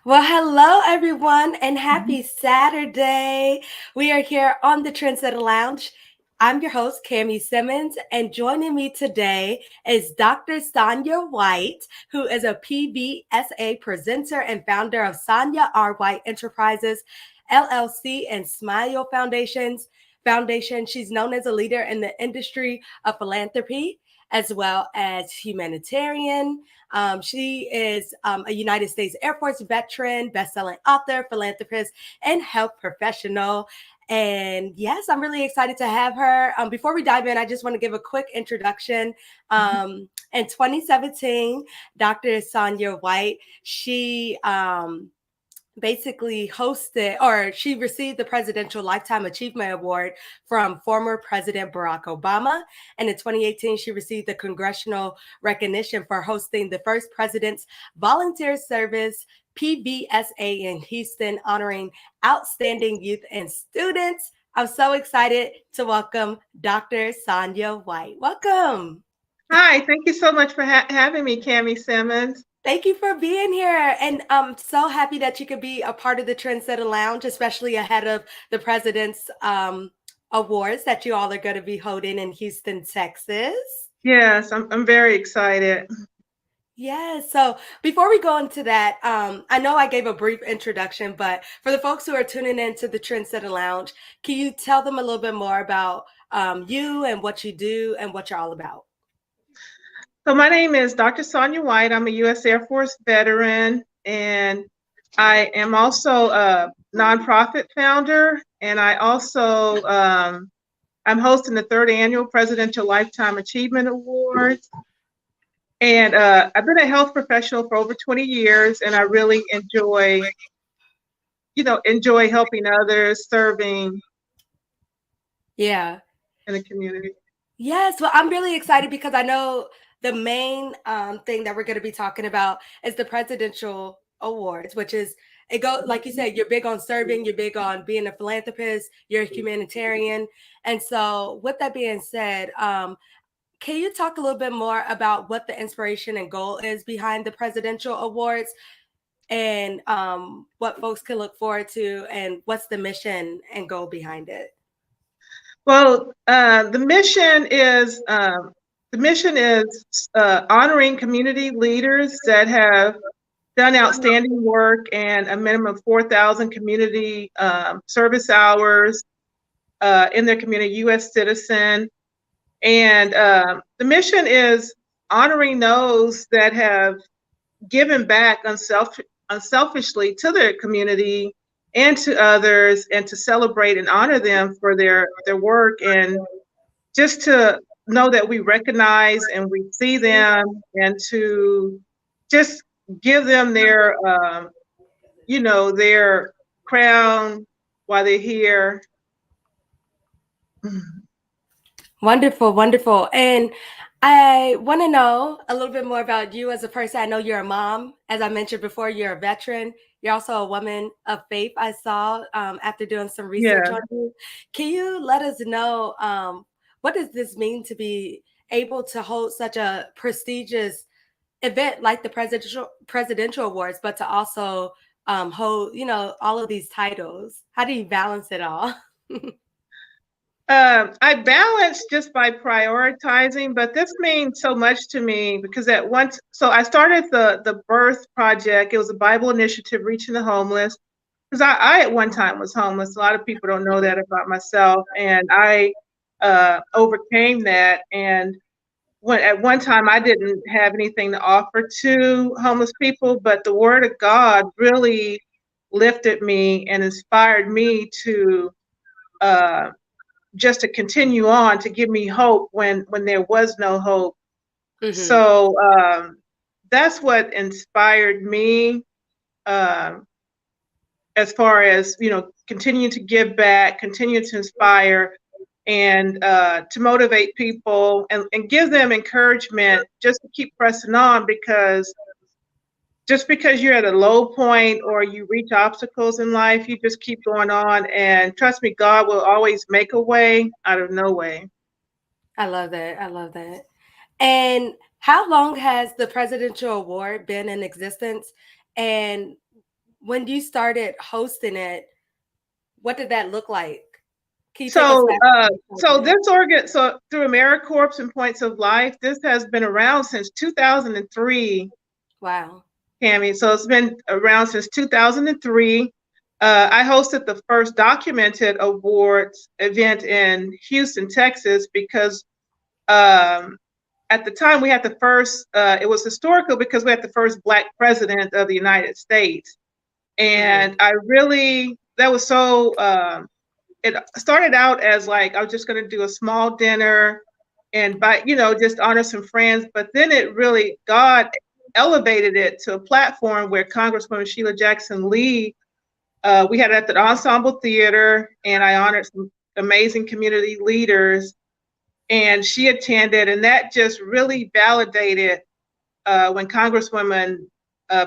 Well, hello everyone, and happy Saturday. We are here on the Trensetta Lounge. I'm your host, Cami Simmons, and joining me today is Dr. Sonia White, who is a PBSA presenter and founder of Sonia R. White Enterprises, LLC, and Smile Foundation. She's known as a leader in the industry of philanthropy as well as humanitarian. She is a United States Air Force veteran, best-selling author, philanthropist, and health professional. And yes, I'm really excited to have her. Before we dive in, I just want to give a quick introduction. In 2017, Dr. Sonia White, she basically hosted, or she received the Presidential Lifetime Achievement Award from former President Barack Obama. And in 2018, she received the congressional recognition for hosting the first President's Volunteer Service PBSA in Houston, honoring outstanding youth and students. I'm so excited to welcome Dr. Sonia White. Welcome. Hi, thank you so much for having me, Cami Simmons. Thank you for being here. And I'm so happy that you could be a part of the Trendsetter Lounge, especially ahead of the President's Awards that you all are going to be holding in Houston, Texas. Yes, I'm very excited. Yes. So before we go into that, I know I gave a brief introduction, but for the folks who are tuning in to the Trendsetter Lounge, can you tell them a little bit more about you and what you do and what you're all about? So my name is Dr. Sonia White. I'm a U.S. Air Force veteran, and I am also a nonprofit founder, and I also I'm hosting the third annual Presidential Lifetime Achievement Awards. And I've been a health professional for over 20 years, and I really enjoy helping others, serving Yeah. in the community. Yes, well, I'm really excited because I know the main thing that we're going to be talking about is the presidential awards, which is it go like you said, you're big on serving, you're big on being a philanthropist, you're a humanitarian, and so with that being said, can you talk a little bit more about what the inspiration and goal is behind the presidential awards, and what folks can look forward to, and what's the mission and goal behind it? Well, the mission is honoring community leaders that have done outstanding work and a minimum of 4,000 community service hours in their community, U.S. citizen. And the mission is honoring those that have given back unselfishly to their community and to others, and to celebrate and honor them for their work, and just to know that we recognize and we see them, and to just give them their their crown while they're here. Wonderful, wonderful. And I want to know a little bit more about you as a person. I know you're a mom. As I mentioned before, you're a veteran. You're also a woman of faith, I saw after doing some research Yeah. on you. Can you let us know what does this mean to be able to hold such a prestigious event like the presidential awards, but to also hold, all of these titles? How do you balance it all? I balance just by prioritizing, but this means so much to me because so I started the Birth Project. It was a Bible initiative reaching the homeless, because I at one time was homeless. A lot of people don't know that about myself, and I overcame that. And at one time I didn't have anything to offer to homeless people, but the Word of God really lifted me and inspired me to just to continue on, to give me hope when there was no hope. Mm-hmm. So that's what inspired me, as far as continue to give back, continue to inspire, and to motivate people, and give them encouragement just to keep pressing on, because just because you're at a low point or you reach obstacles in life, you just keep going on, and trust me, God will always make a way out of no way. I love that. I love that. And how long has the presidential award been in existence? And when you started hosting it, what did that look like? Can you take us So, back? so through AmeriCorps and Points of Life, this has been around since 2003, Wow. Cammie. So it's been around since 2003. I hosted the first documented awards event in Houston, Texas, because at the time we had the first, it was historical because we had the first Black president of the United States. And that was so, it started out as like, I was just going to do a small dinner and just honor some friends. But then God elevated it to a platform where Congresswoman Sheila Jackson Lee, we had it at the Ensemble Theater, and I honored some amazing community leaders, and she attended, and that just really validated when Congresswoman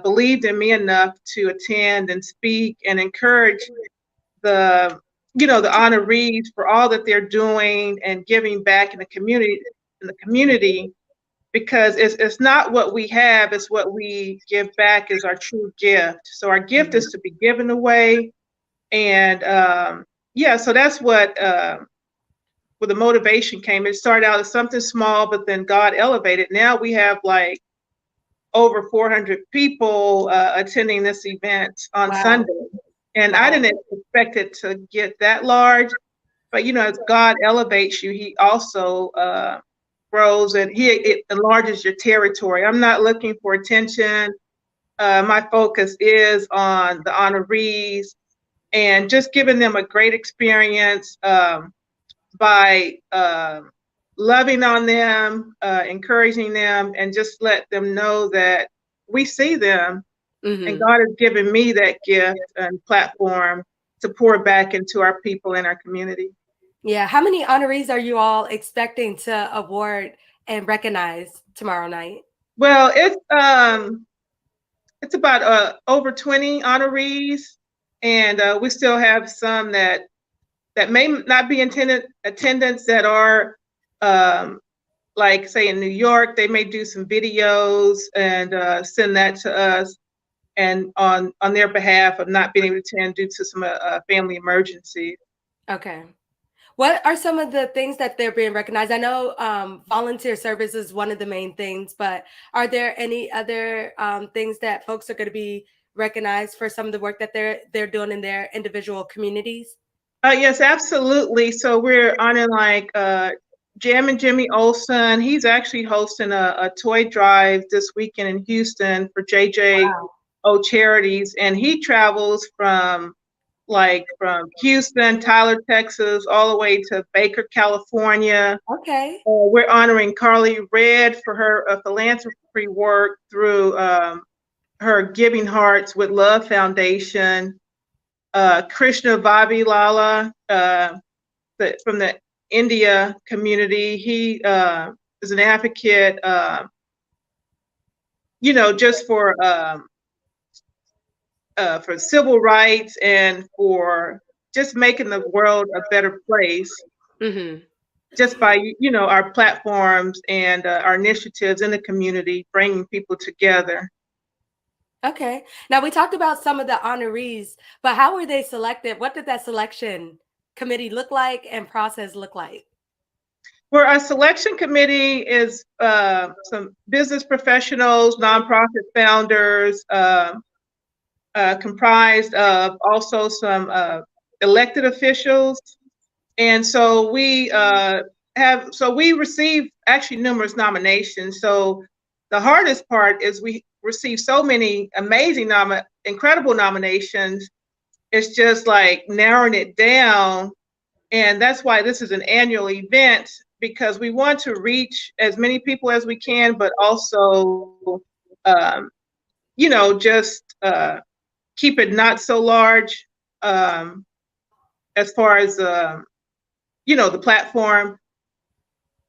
believed in me enough to attend and speak and encourage the honorees for all that they're doing and giving back in the community, because it's not what we have, it's what we give back is our true gift. So our gift is to be given away. And so that's where the motivation came. It started out as something small, but then God elevated. Now we have like over 400 people attending this event on Sunday. And I didn't expect it to get that large, but as God elevates you, he also grows, and it enlarges your territory. I'm not looking for attention. My focus is on the honorees and just giving them a great experience by loving on them, encouraging them, and just let them know that we see them. And God has given me that gift and platform to pour back into our people in our community. Yeah. How many honorees are you all expecting to award and recognize tomorrow night? Well, it's about over 20 honorees, and we still have some that may not be attendance that are like, say, in New York. They may do some videos and send that to us, and on their behalf of not being able to attend due to some family emergency. Okay. What are some of the things that they're being recognized? I know volunteer service is one of the main things, but are there any other things that folks are going to be recognized for some of the work that they're doing in their individual communities? Yes, absolutely. So we're honoring like Jam and Jimmy Olsen. He's actually hosting a toy drive this weekend in Houston for JJO Charities, and he travels from Houston, Tyler, Texas, all the way to Baker, California. Okay. We're honoring Carly Red for her philanthropy work through her Giving Hearts with Love Foundation. Krishna Vavilala from the India community. He is an advocate, just for civil rights and for just making the world a better place. Just by our platforms and our initiatives in the community, bringing people together. Okay. Now we talked about some of the honorees, but how were they selected? What did that selection committee look like and process look like? Well, our selection committee is some business professionals, nonprofit founders, comprised of also some elected officials. And so we received actually numerous nominations. So the hardest part is we received so many amazing, incredible nominations. It's just like narrowing it down. And that's why this is an annual event, because we want to reach as many people as we can, but also, just keep it not so large as far as, the platform.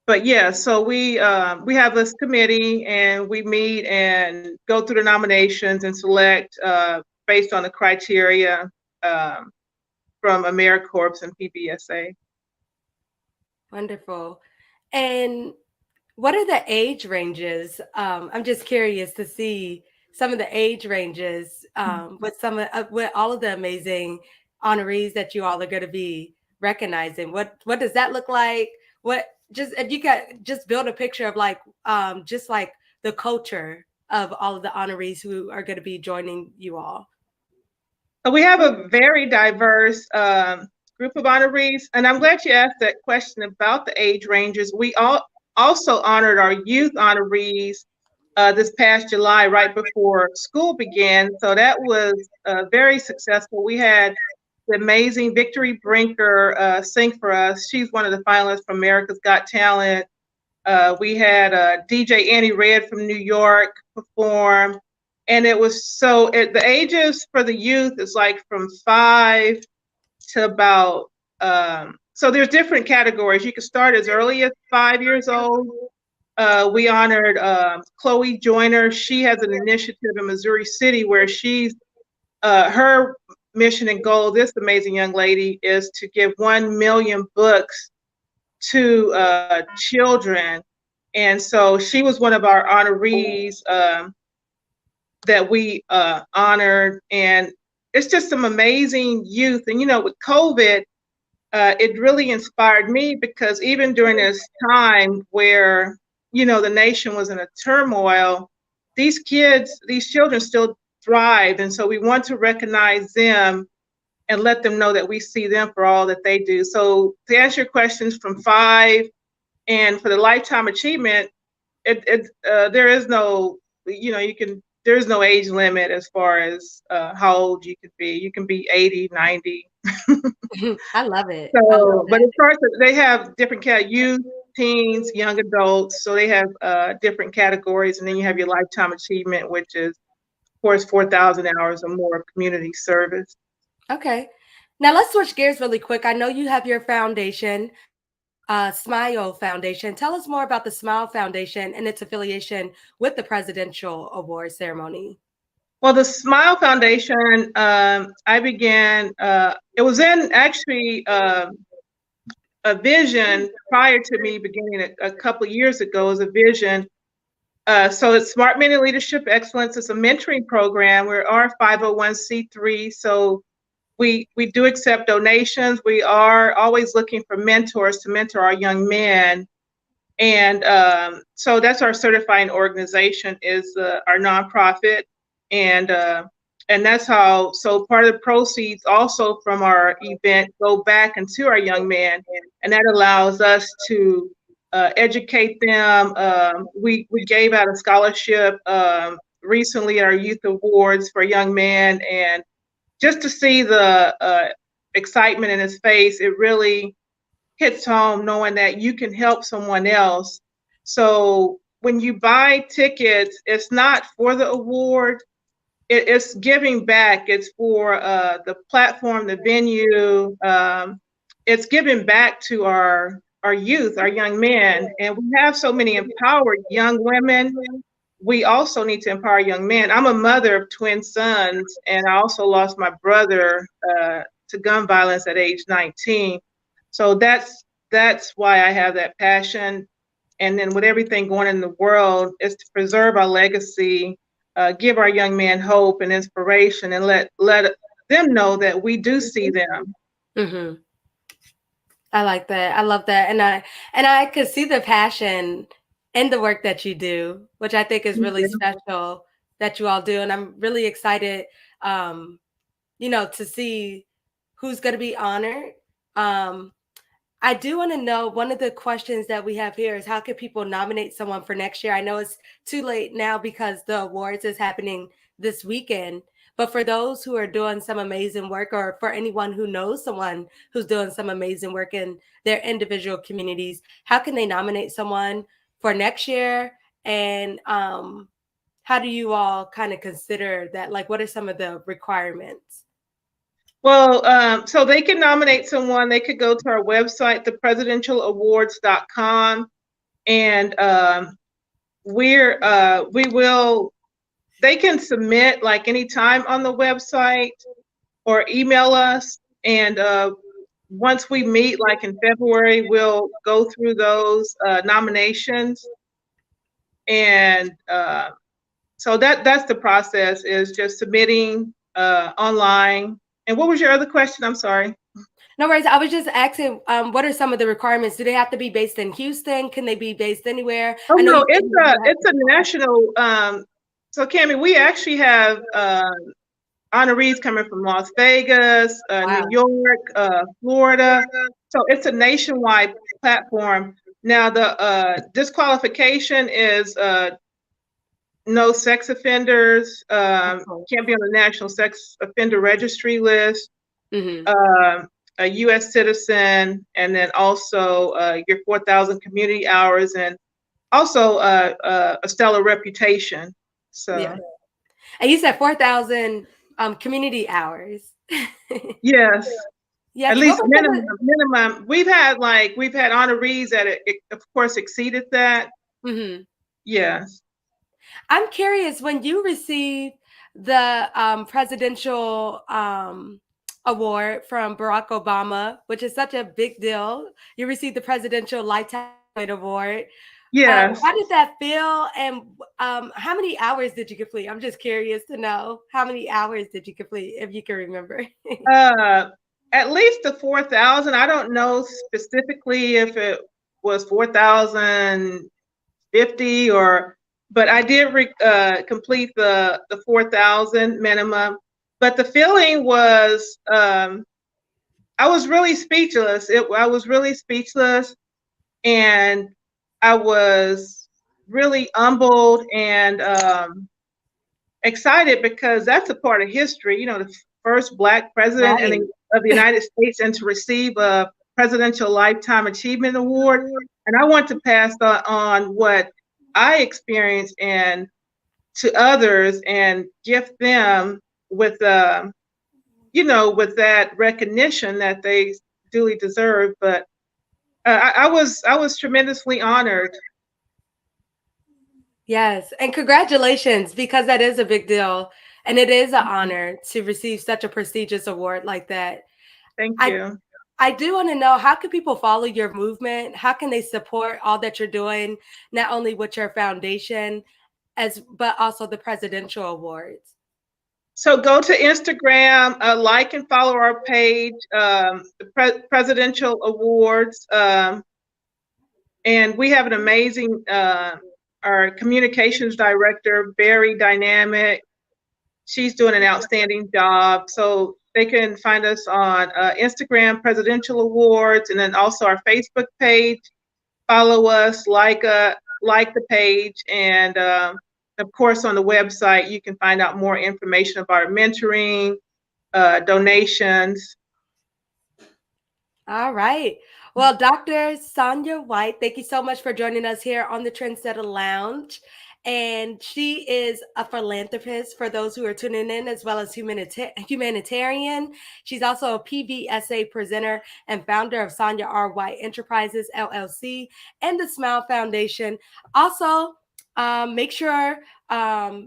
But yeah, so we have this committee, and we meet and go through the nominations and select based on the criteria from AmeriCorps and PBSA. Wonderful. And what are the age ranges? I'm just curious to see some of the age ranges with with all of the amazing honorees that you all are going to be recognizing. What does that look like? What just if you could just build a picture of like just like the culture of all of the honorees who are going to be joining you all. We have a very diverse group of honorees, and I'm glad you asked that question about the age ranges. We also honored our youth honorees this past July, right before school began. So that was very successful. We had the amazing Victory Brinker sing for us. She's one of the finalists from America's Got Talent. We had DJ Annie Red from New York perform. And it was the ages for the youth is like from 5 to about, so there's different categories. You can start as early as 5 years old. We honored Chloe Joyner. She has an initiative in Missouri City where her mission and goal, this amazing young lady, is to give 1 million books to children. And so she was one of our honorees that we honored. And it's just some amazing youth. And, with COVID, it really inspired me because even during this time where, the nation was in a turmoil, these children still thrive. And so we want to recognize them and let them know that we see them for all that they do. So to answer your questions from 5 and for the lifetime achievement, there is no, there's no age limit as far as how old you could be. You can be 80, 90. I love it. So, but as far as they have different youth, teens, young adults, so they have different categories, and then you have your lifetime achievement, which is, of course, 4,000 hours or more of community service. Okay. Now let's switch gears really quick. I know you have your foundation, Smile Foundation. Tell us more about the Smile Foundation and its affiliation with the Presidential Award Ceremony. Well, the Smile Foundation, I began, it was in actually a vision prior to me beginning a couple of years ago as a vision. So it's Smart Men in Leadership Excellence. It's a mentoring program. We are 501c3, so we do accept donations. We are always looking for mentors to mentor our young men. And so that's our certifying organization is our nonprofit. And that's how, so part of the proceeds also from our event go back into our young men, and that allows us to educate them. We gave out a scholarship recently at our youth awards for young men, and just to see the excitement in his face, it really hits home knowing that you can help someone else. So when you buy tickets, it's not for the award. It's giving back. It's for the platform, the venue. It's giving back to our youth, our young men. And we have so many empowered young women. We also need to empower young men. I'm a mother of twin sons, and I also lost my brother to gun violence at age 19. So that's why I have that passion. And then with everything going in the world, is to preserve our legacy, give our young men hope and inspiration, and let them know that we do see them. Mm-hmm. I like that. I love that. And I could see the passion in the work that you do, which I think is really special that you all do. And I'm really excited, to see who's going to be honored. I do want to know, one of the questions that we have here is how can people nominate someone for next year? I know it's too late now because the awards is happening this weekend, but for those who are doing some amazing work, or for anyone who knows someone who's doing some amazing work in their individual communities, how can they nominate someone for next year? And how do you all kind of consider that? Like, what are some of the requirements? Well, so they can nominate someone. They could go to our website, thepresidentialawards.com, and they can submit like anytime on the website or email us. And once we meet, like in February, we'll go through those nominations. And So that's the process, is just submitting online. And what was your other question? I'm sorry. No worries. I was just asking, what are some of the requirements? Do they have to be based in Houston? Can they be based anywhere? Oh I know no, you said you have it's a national. So Cammie, we actually have honorees coming from Las Vegas, New wow. York, Florida. So it's a nationwide platform. Now the disqualification is no sex offenders, can't be on the National Sex Offender Registry list, Mm-hmm. a U.S. citizen, and then also your 4,000 community hours, and also a stellar reputation. So Yeah. And you said 4,000 community hours. yes, at Yes. What least was some of minimum. We've had honorees that of course exceeded that. Mhm. Yes. I'm curious, when you received the presidential award from Barack Obama, which is such a big deal, you received the Presidential Lifetime Award. Yes. How did that feel? And how many hours did you complete? I'm just curious to know how many hours did you complete, if you can remember. At least the 4,000. I don't know specifically if it was 4,050 but I did complete the 4,000 minimum. But the feeling was, I was really speechless. I was really speechless, and I was really humbled and excited, because that's a part of history. The first Black president Right. of the United States, and to receive a Presidential Lifetime Achievement Award. And I want to pass on what I experienced and to others, and gift them with with that recognition that they duly deserve. But I was tremendously honored. Yes, and congratulations, because that is a big deal, and it is an honor to receive such a prestigious award like that. Thank I you. I do want to know, how can people follow your movement? How can they support all that you're doing, not only with your foundation, but also the presidential awards? So go to Instagram, like and follow our page, the Presidential Awards, and we have an amazing our communications director, very dynamic. She's doing an outstanding job. So they can find us on Instagram, Presidential Awards, and then also our Facebook page. Follow us, like the page, and of course on the website you can find out more information about our mentoring, donations. All right. Well, Dr. Sonia White, thank you so much for joining us here on the Trensetta Lounge. And she is a philanthropist, for those who are tuning in, as well as humanitarian. She's also a PVSA presenter and founder of Sonia R. White Enterprises, LLC, and the Smile Foundation. Also, make sure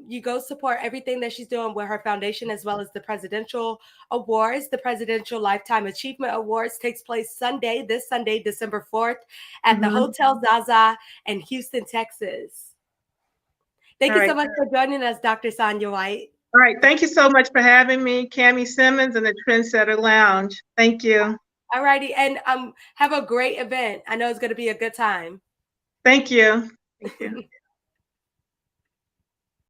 you go support everything that she's doing with her foundation, as well as the presidential awards. The Presidential Lifetime Achievement Awards takes place this Sunday, December 4th, at the Hotel Zaza in Houston, Texas. Thank All you so right. much for joining us, Dr. Sonia White. All right. Thank you so much for having me, Cammie Simmons, and the Trendsetter Lounge. Thank you. All righty. And have a great event. I know it's going to be a good time. Thank you. Thank you.